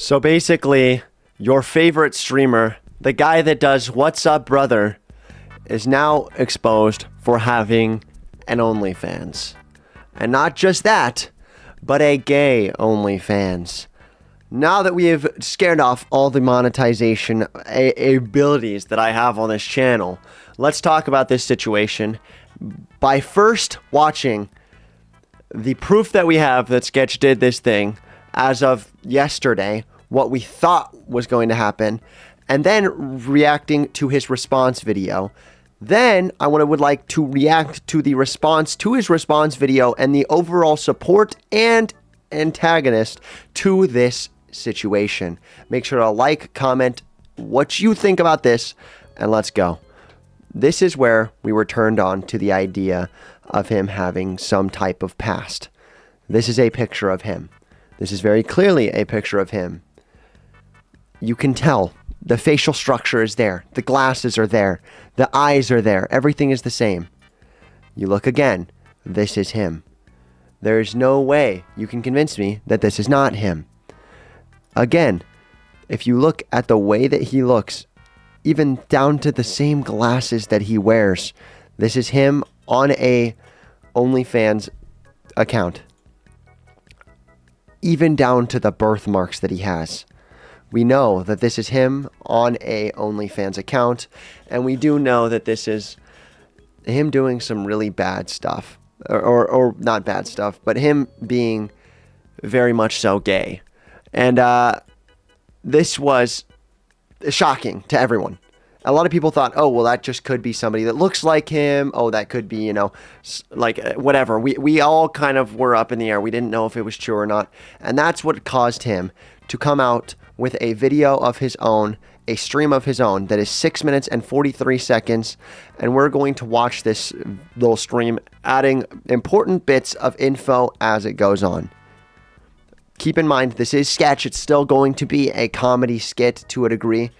So basically, your favorite streamer, the guy that does What's Up Brother, is now exposed for having an OnlyFans. And not just that, but a gay OnlyFans. Now that we have scared off all the monetization abilities that I have on this channel, let's talk about this situation by first watching the proof that we have that Sketch did this thing as of yesterday, what we thought was going to happen, and then reacting to his response video. Then I would like to react to the response to his response video and the overall support and antagonist to this situation. Make sure to like, comment what you think about this, and let's go. This is where we were turned on to the idea of him having some type of past. This is a picture of him. This is very clearly a picture of him. You can tell the facial structure is there. The glasses are there. The eyes are there. Everything is the same. You look again. This is him. There is no way you can convince me that this is not him. Again, if you look at the way that he looks, even down to the same glasses that he wears, this is him on a OnlyFans account. Even down to the birthmarks that he has. We know that this is him on a OnlyFans account, and we do know that this is him doing some really bad stuff, or not bad stuff, but him being very much so gay. And this was shocking to everyone. A lot of people thought, oh, well, that just could be somebody that looks like him. Oh, that could be, you know, like whatever. We all kind of were up in the air. We didn't know if it was true or not. And that's what caused him to come out with a video of his own, a stream of his own that is 6 minutes and 43 seconds. And we're going to watch this little stream, adding important bits of info as it goes on. Keep in mind, this is Sketch. It's still going to be a comedy skit to a degree.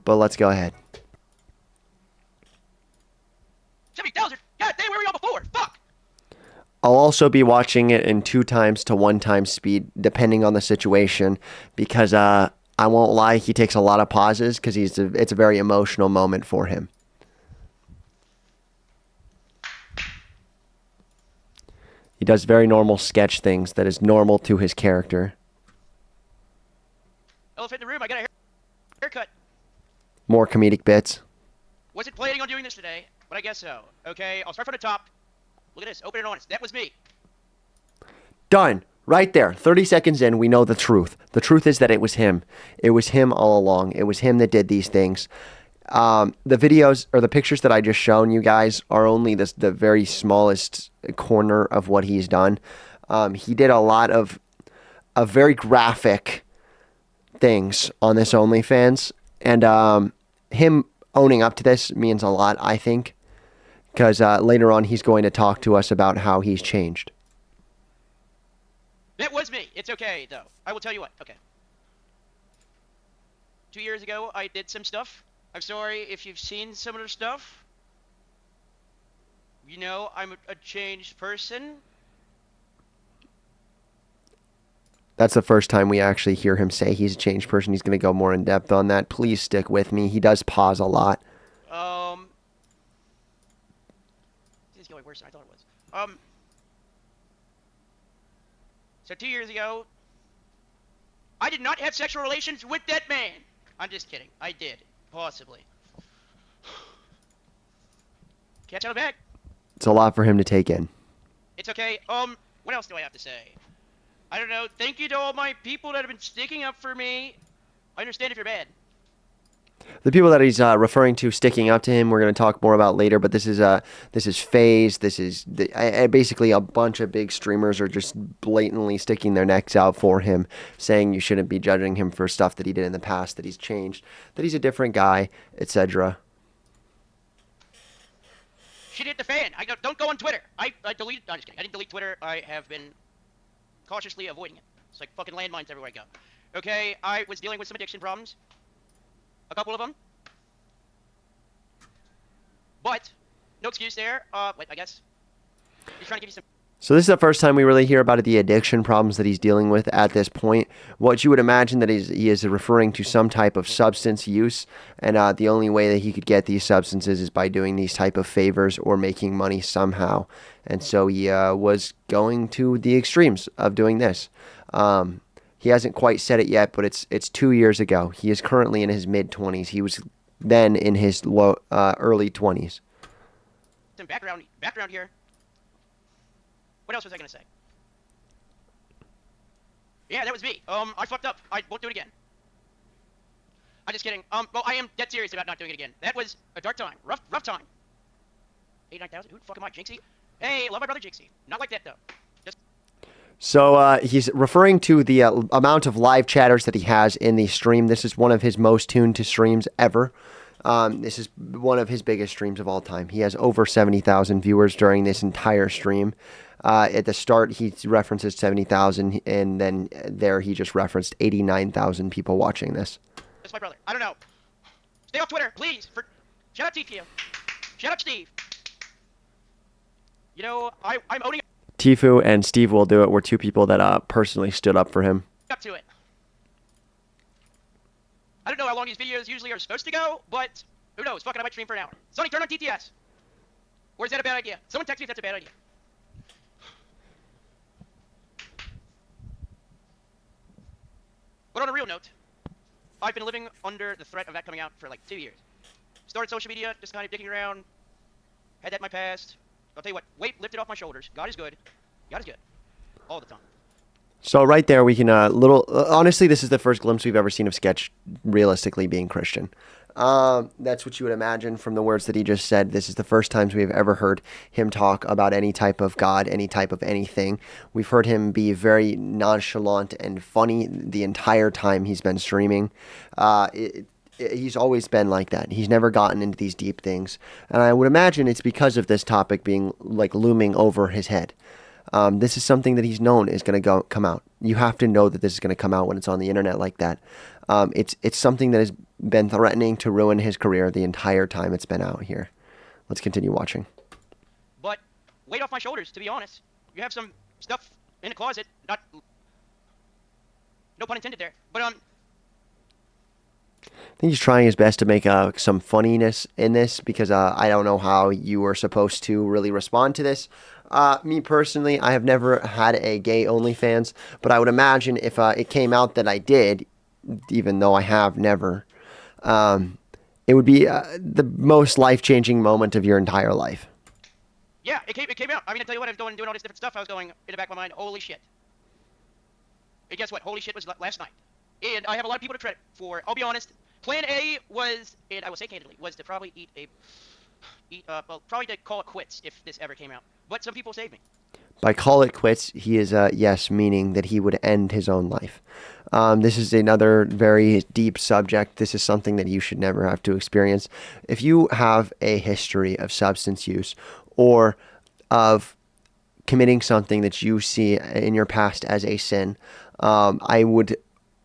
But let's go ahead. 70,000? God damn, where were y'all before? Fuck! I'll also be watching it in 2 times to 1 time speed, depending on the situation, because I won't lie, he takes a lot of pauses because it's a very emotional moment for him. He does very normal Sketch things that is normal to his character. Elephant in the room, I got a haircut. More comedic bits. Wasn't planning on doing this today, but I guess so. Okay, I'll start from the top. Look at this, open and honest. That was me. Done. Right there. 30 seconds in, we know the truth. The truth is that it was him. It was him all along. It was him that did these things. The videos or the pictures that I just shown you guys are only the very smallest corner of what he's done. He did a lot of very graphic things on this OnlyFans. And him owning up to this means a lot, I think. Because later on, he's going to talk to us about how he's changed. That was me. It's okay, though. I will tell you what. Okay. 2 years ago, I did some stuff. I'm sorry if you've seen some of the stuff. You know, I'm a changed person. That's the first time we actually hear him say he's a changed person. He's going to go more in depth on that. Please stick with me. He does pause a lot. This is going worse than I thought it was. So 2 years ago, I did not have sexual relations with that man. I'm just kidding. I did. Possibly. Catch out of bag. It's a lot for him to take in. It's okay. What else do I have to say? I don't know. Thank you to all my people that have been sticking up for me. I understand if you're bad. The people that he's referring to sticking up to him, we're going to talk more about later. But this is FaZe. This is basically a bunch of big streamers are just blatantly sticking their necks out for him, saying you shouldn't be judging him for stuff that he did in the past, that he's changed, that he's a different guy, etc. Shit hit the fan. Don't go on Twitter. I deleted. No, I'm just kidding. I didn't delete Twitter. I have been cautiously avoiding it. It's like fucking landmines everywhere I go. Okay, I was dealing with some addiction problems. A couple of them. But, no excuse there. Wait, I guess. He's trying to give you some So this is the first time we really hear about the addiction problems that he's dealing with at this point. What you would imagine that he is referring to some type of substance use, and the only way that he could get these substances is by doing these type of favors or making money somehow. And so he was going to the extremes of doing this. He hasn't quite said it yet, but it's 2 years ago. He is currently in his mid-20s. He was then in his early 20s. Some background here. What else was I gonna say? Yeah, that was me. I fucked up. I won't do it again. I'm just kidding. Well, I am dead serious about not doing it again. That was a dark time. Rough time. 89,000? Who the fuck am I, Jinxie? Hey, love my brother Jinxie. Not like that, though. Just... So he's referring to the amount of live chatters that he has in the stream. This is one of his most tuned to streams ever. This is one of his biggest streams of all time. He has over 70,000 viewers during this entire stream. At the start, he references 70,000, and then there he just referenced 89,000 people watching this. That's my brother. I don't know. Stay off Twitter, please. Shout out TTO. Shout out Steve. You know, I'm owning Tifu and Steve Will Do It were two people that personally stood up for him. up to it. I don't know how long these videos usually are supposed to go, but who knows? Fucking I might stream for an hour. Sonny, turn on TTS. Or is that a bad idea? Someone text me if that's a bad idea. But on a real note, I've been living under the threat of that coming out for like 2 years. Started social media, just kind of digging around. Had that in my past. I'll tell you what, weight lifted off my shoulders. God is good. God is good. All the time. So right there, we can honestly, this is the first glimpse we've ever seen of Sketch realistically being Christian. That's what you would imagine from the words that he just said. This is the first times we've ever heard him talk about any type of God, any type of anything. We've heard him be very nonchalant and funny the entire time he's been streaming. He's always been like that. He's never gotten into these deep things. And I would imagine it's because of this topic being like looming over his head. This is something that he's known is going to come out. You have to know that this is going to come out when it's on the internet like that. It's something that has been threatening to ruin his career the entire time it's been out here. Let's continue watching. But weight off my shoulders, to be honest. You have some stuff in the closet, not... No pun intended there. But, I think he's trying his best to make some funniness in this because I don't know how you were supposed to really respond to this. Me personally, I have never had a gay OnlyFans, but I would imagine if it came out that I did, even though I have never, it would be the most life-changing moment of your entire life. Yeah, it came out. I mean, I tell you what, I was doing all this different stuff. I was going in the back of my mind, holy shit. And guess what? Holy shit was last night. And I have a lot of people to credit for. I'll be honest. Plan A was, and I will say candidly, was to probably probably to call it quits if this ever came out. But some people saved me. By call it quits, he is, yes, meaning that he would end his own life. This is another very deep subject. This is something that you should never have to experience. If you have a history of substance use or of committing something that you see in your past as a sin, I would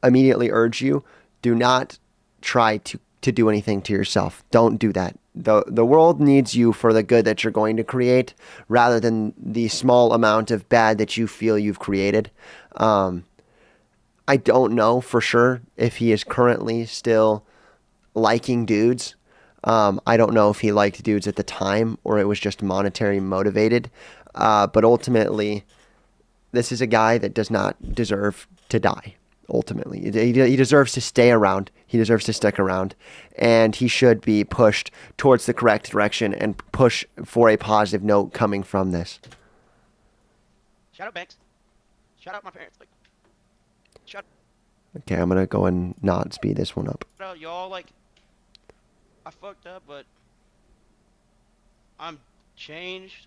immediately urge you, do not try to do anything to yourself. Don't do that. The world needs you for the good that you're going to create rather than the small amount of bad that you feel you've created. I don't know for sure if he is currently still liking dudes. I don't know if he liked dudes at the time or it was just monetary motivated. But ultimately, this is a guy that does not deserve to die. Ultimately, he deserves to stay around. He deserves to stick around, and he should be pushed towards the correct direction and push for a positive note coming from this. Shout out Banks. Shout out my parents. Like, shout. Okay, I'm gonna go and not speed this one up. Y'all, like, I fucked up, but I'm changed.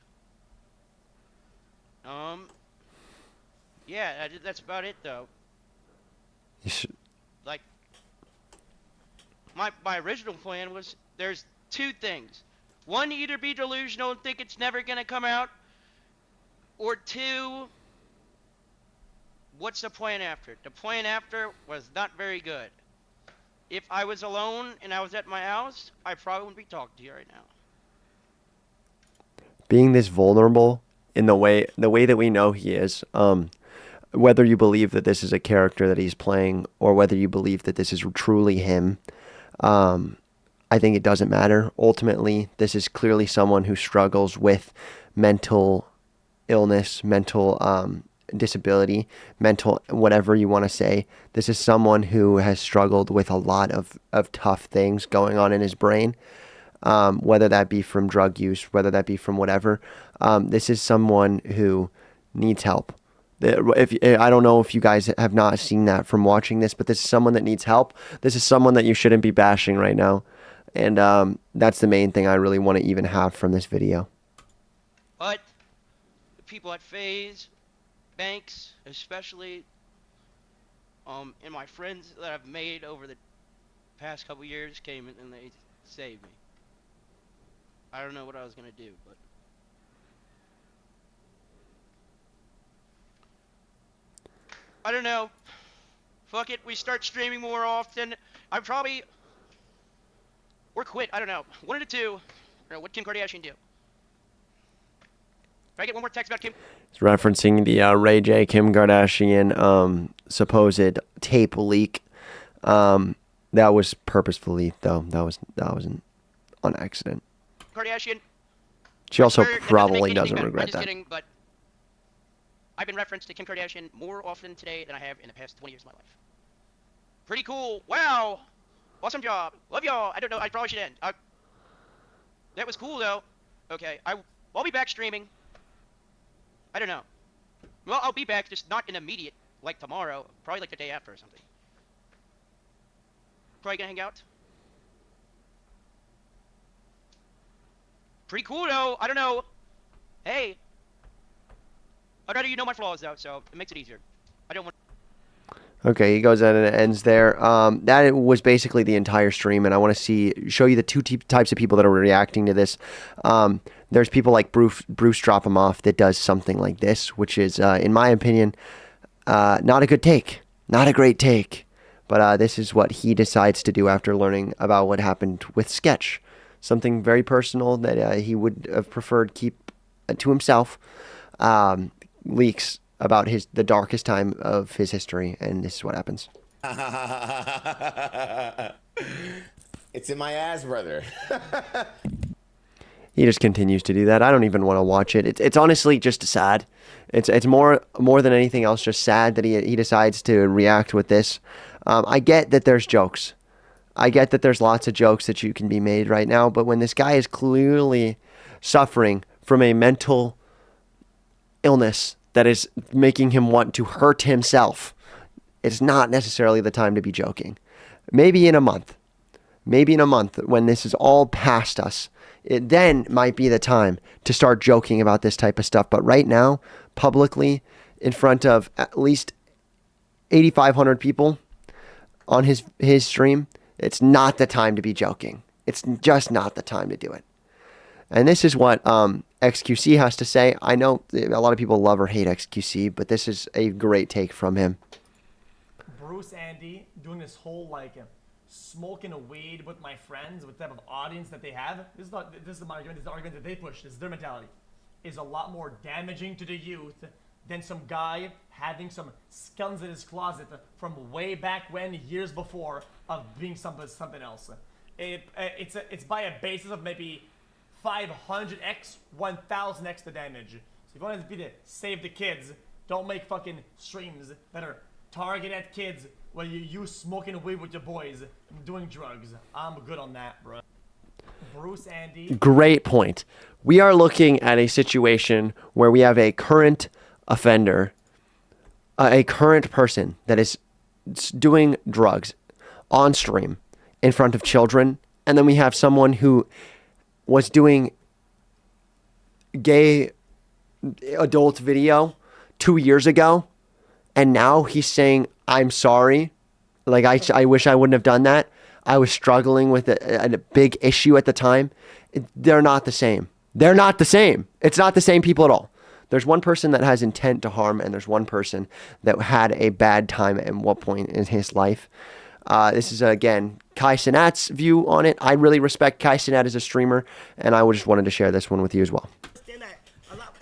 Yeah, that's about it though. You should. Like, my original plan was there's two things. One, either be delusional and think it's never gonna come out, or two, what's the plan after? The plan after was not very good. If I was alone and I was at my house, I probably wouldn't be talking to you right now. Being this vulnerable in the way that we know he is. Whether you believe that this is a character that he's playing or whether you believe that this is truly him, I think it doesn't matter. Ultimately, this is clearly someone who struggles with mental illness, mental disability, mental whatever you want to say. This is someone who has struggled with a lot of tough things going on in his brain, whether that be from drug use, whether that be from whatever. This is someone who needs help. If I don't know if you guys have not seen that from watching this, but this is someone that needs help. This is someone that you shouldn't be bashing right now. And that's the main thing I really want to even have from this video. But the people at FaZe, Banks especially, and my friends that I've made over the past couple years came and they saved me. I don't know what I was going to do, but I don't know. Fuck it, we start streaming more often. Or quit, I don't know. One of the two. I don't know, what Kim Kardashian do? Can I get one more text about Kim? It's referencing the Ray J, Kim Kardashian supposed tape leak. That was purposefully, though. That wasn't on accident. Kardashian. She also That doesn't probably make anything doesn't better. regret I'm just that. kidding, but I've been referenced to Kim Kardashian more often today than I have in the past 20 years of my life. Pretty cool. Wow. Awesome job. Love y'all. I don't know. I probably should end. That was cool, though. Okay. I'll be back streaming. I don't know. Well, I'll be back, just not in immediate, like tomorrow. Probably like the day after or something. Probably gonna hang out. Pretty cool, though. I don't know. Hey. I'd rather you know my flaws, though, so it makes it easier. I don't want... Okay, he goes in and it ends there. That was basically the entire stream, and I want to show you the two types of people that are reacting to this. There's people like Bruce Drop 'em Off that does something like this, which is, in my opinion, not a good take, not a great take. But this is what he decides to do after learning about what happened with Sketch, something very personal that he would have preferred keep to himself. Leaks about the darkest time of his history, and this is what happens. It's in my ass, brother. He just continues to do that. I don't even want to watch it. It's honestly just sad. It's more than anything else just sad that he decides to react with this. I get that there's jokes. I get that there's lots of jokes that you can be made right now, but when this guy is clearly suffering from a mental illness that is making him want to hurt himself, it's not necessarily the time to be joking. Maybe in a month when this is all past us, it then might be the time to start joking about this type of stuff. But right now, publicly, in front of at least 8,500 people on his stream, it's not the time to be joking. It's just not the time to do it. And this is what XQC has to say. I know a lot of people love or hate XQC, but this is a great take from him. Bruce Andy doing this whole smoking a weed with my friends, with the type of audience that they have. This is my argument. This is the argument that they push. This is their mentality. Is a lot more damaging to the youth than some guy having some skeletons in his closet from way back when, years before, of being something else. It's by a basis of maybe 500x, 1000x the damage. So if you want to save the kids, don't make fucking streams that are targeted at kids where you smoking weed with your boys and doing drugs. I'm good on that, bro. Bruce Andy. Great point. We are looking at a situation where we have a current offender, a current person that is doing drugs on stream in front of children, and then we have someone who was doing gay adult video 2 years ago, and now he's saying, I'm sorry. Like, I wish I wouldn't have done that. I was struggling with a big issue at the time. They're not the same. They're not the same. It's not the same people at all. There's one person that has intent to harm, and there's one person that had a bad time at what point in his life. This is, again, Kai Cenat's view on it. I really respect Kai Cenat as a streamer, and I just wanted to share this one with you as well.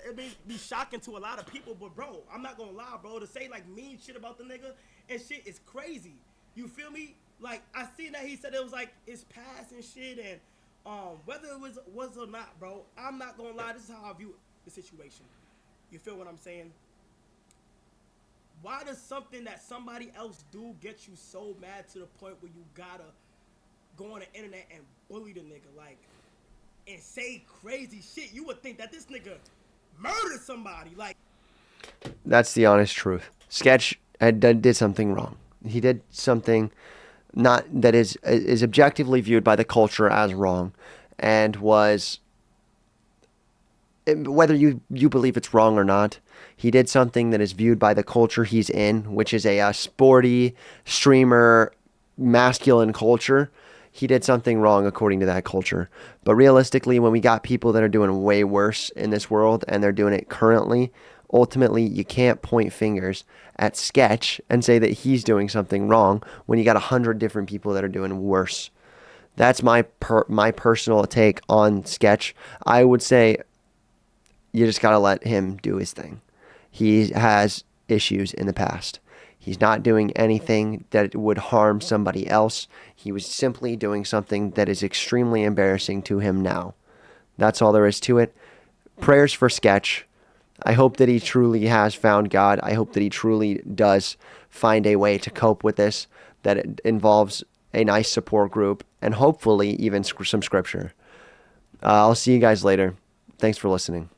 It'd be shocking to a lot of people, but bro, I'm not gonna lie, bro. To say like mean shit about the nigga and shit is crazy. You feel me? Like I seen that he said it was like it's past and shit, and whether it was or not, bro. I'm not gonna lie. This is how I view the situation. You feel what I'm saying? Why does something that somebody else do get you so mad to the point where you gotta go on the internet and bully the nigga, like, and say crazy shit? You would think that this nigga murdered somebody, like. That's the honest truth. Sketch did something wrong. He did something not that is objectively viewed by the culture as wrong, and was, whether you believe it's wrong or not, he did something that is viewed by the culture he's in, which is a sporty, streamer, masculine culture. He did something wrong according to that culture. But realistically, when we got people that are doing way worse in this world and they're doing it currently, ultimately you can't point fingers at Sketch and say that he's doing something wrong when you got 100 different people that are doing worse. That's my personal take on Sketch. I would say you just got to let him do his thing. He has issues in the past. He's not doing anything that would harm somebody else. He was simply doing something that is extremely embarrassing to him now. That's all there is to it. Prayers for Sketch. I hope that he truly has found God. I hope that he truly does find a way to cope with this, that it involves a nice support group, and hopefully even some scripture. I'll see you guys later. Thanks for listening.